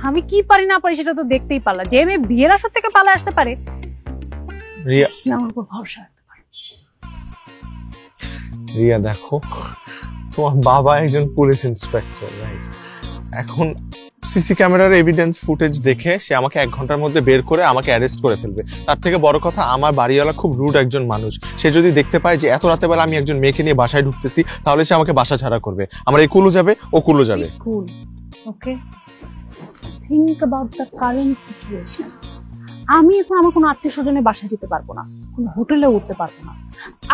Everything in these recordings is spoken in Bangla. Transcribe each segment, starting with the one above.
আমি কি পারি না পারি সেটা তো দেখতেই পারলা। যে মেয়ে বিয়ের আসর থেকে পালায় আসতে পারে রিয়া, আমার উপর ভরসা রাখতে পারে। রিয়া দেখো, তোমার বাবা একজন পুলিশ ইন্সপেক্টর, রাইট? এখন সিসি ক্যামেরার এভিডেন্স ফুটেজ দেখে সে আমাকে 1 ঘন্টার মধ্যে বের করে আমাকে অ্যারেস্ট করে ফেলবে। তার থেকে বড় কথা, আমার বাড়িওয়ালা খুব রুড একজন মানুষ। সে যদি দেখতে পায় যে এত রাতে বেলা আমি একজন মেয়েকে নিয়ে বাসায় ঢুকতেছি, তাহলে সে আমাকে বাসা ছাড়া করবে। আমার এই কুলও যাবে, ও কুলও যাবে। Cool, okay, think about the current situation. আমি এখন আমার কোনো আত্মীয় স্বজনের বাসায় যেতে পারবো না, কোনো হোটেলে উঠতে পারবো না।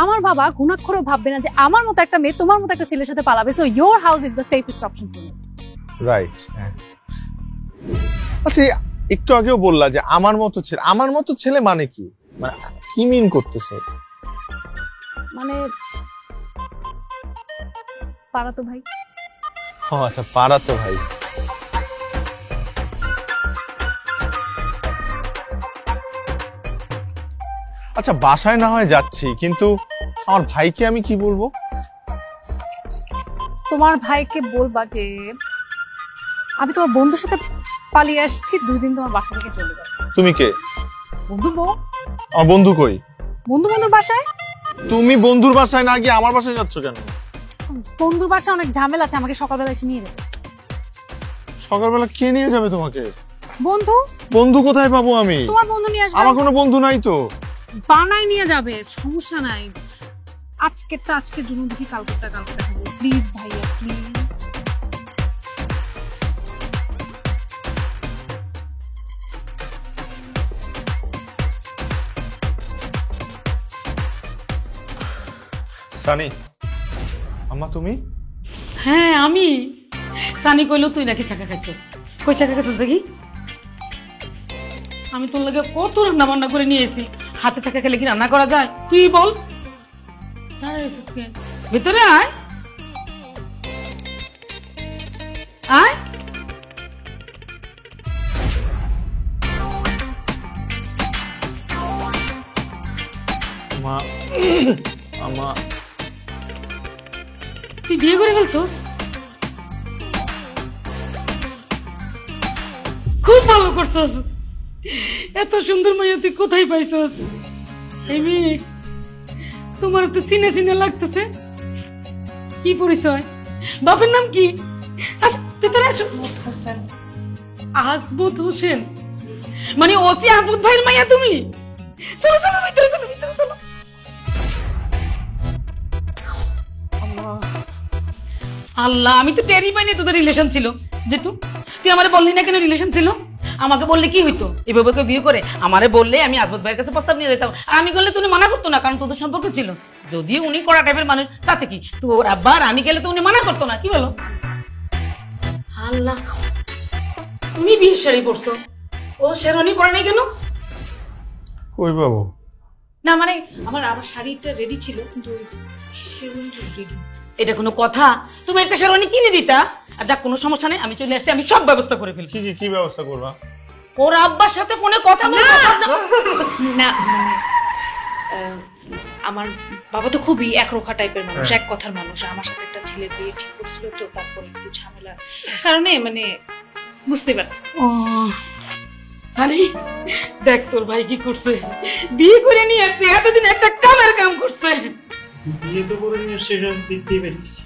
আমার বাবা ঘুণাক্ষরেও ভাববে না যে আমার মতো একটা মেয়ে তোমার মতো একটা ছেলের সাথে পালাবে। So your house is the safest option for me. Right. আচ্ছা, একটু আগেও বললা যে আমার মতো ছেলে। আমার মতো ছেলে মানে কি? মানে কি মিন করতেছে? মানে পারা তো ভাই। ও আচ্ছা, পারা তো ভাই। আচ্ছা, বাসায় না হয় যাচ্ছি, কিন্তু আমার ভাইকে আমি কি বলবো? তোমার ভাইকে বলবা যে আমি তোমার বন্ধুর সাথে পালিয়ে আসছি, 2 দিন তোমার বাসা থেকে চলে যাবে। তুমি কে? বন্ধু বউ। আমার বন্ধু কই? বন্ধুর বাসায়। তুমি বন্ধুর বাসায় না গিয়ে আমার বাসায় যাচ্ছ কেন? বন্ধুর বাসায় অনেক ঝামেলা আছে, আমাকে সকালবেলা এসে নিয়ে যাবে। সকালবেলা কে নিয়ে যাবে তোমাকে? বন্ধু। বন্ধু কোথায় পাবো আমি? তোমার বন্ধু নিয়ে আসবে। আমার কোনো বন্ধু নাই তো। বানাই নিয়ে যাবে, সমস্যা নাই। আজকের জন্য দেখি, কালকেরটা খাবো। প্লিজ ভাইয়া, প্লিজ। সানি, আম্মা তুমি? হ্যাঁ আমি। সানি কইলো তুই নাকি চাকা খাইছিস। কই চাকা খাইছিস দেখি? আমি তোর লাগে কত রান্না বান্না করে নিয়ে এসেছি। হাতে চাকা খেলে কি রান্না করা যায়? তুই বল। ভিতরে আয়, আয়। মা, আম্মা, তুই বিয়ে করে ফেলছস? খুব ভালো করছস। এত সুন্দর মাইয়া তুই কোথায় পাইছস? এই মেয়ে, তোমার তো চিনে চিনে লাগতেছে। কি পরিচয়? বাপের নাম কি? ভিতরে আসো। হোসেন। আজমত হোসেন? মানে ওসি আজমত ভাইয়ের মাইয়া তুমি? চলো চলো ভিতরে, চলো ভিতরে চলো। আল্লাহ, আমি তো টেরই পাইনি তোদের রিলেশন ছিল। যেহেতু তুই আমারে বললি না কেন রিলেশন ছিল? আমাকে বললে কি হইতো? এভাবে কেউ বিয়ে করে? আমারে বললে আমি আজমত ভাইয়ের কাছে প্রস্তাব নিয়ে যেতাম। আমি করলে তুমি মানা করতো না, কারণ তোদের সম্পর্ক ছিল। যদিও উনি কড়া টাইপের মানুষ, তাতে কি? তোর আব্বার আমি গেলে তো উনি মানা করতো না। কি বলো? আল্লাহ, তুমি বিয়ের শাড়ি পরছো, ও শেরওয়ানি পরে নাই কেন? কই বাবু? না মানে আমার শাড়িটা রেডি ছিল, কিন্তু শেরওয়ানিটা রেডি। এটা কোনো কথা? তুমি একটা শেরওয়ানি কিনে দিতা। আর যাক, কোনো সমস্যা নেই, আমি চলে আসছি, আমি সব ব্যবস্থা করে ফেলি। কি ব্যবস্থা করবা? ওর আব্বার সাথে ফোনে কথা বলবো। না মানে আমার বাবা তো খুবই একরোখা টাইপের মানুষ, এক কথার মানুষ। আমার সাথে একটা ছেলের বিয়ে ঠিক করছিল, তো তারপরে একটু ঝামেলা কারণে মানে বুঝতে পারছি। ও সানি, দেখ তোর ভাই কি করছে। বিয়ে করে নিয়ে আসছে, এতদিন একটা কামের কাম করছে। বিয়ে তো করে নিয়ে সেটা দেখতেই পেরেছি।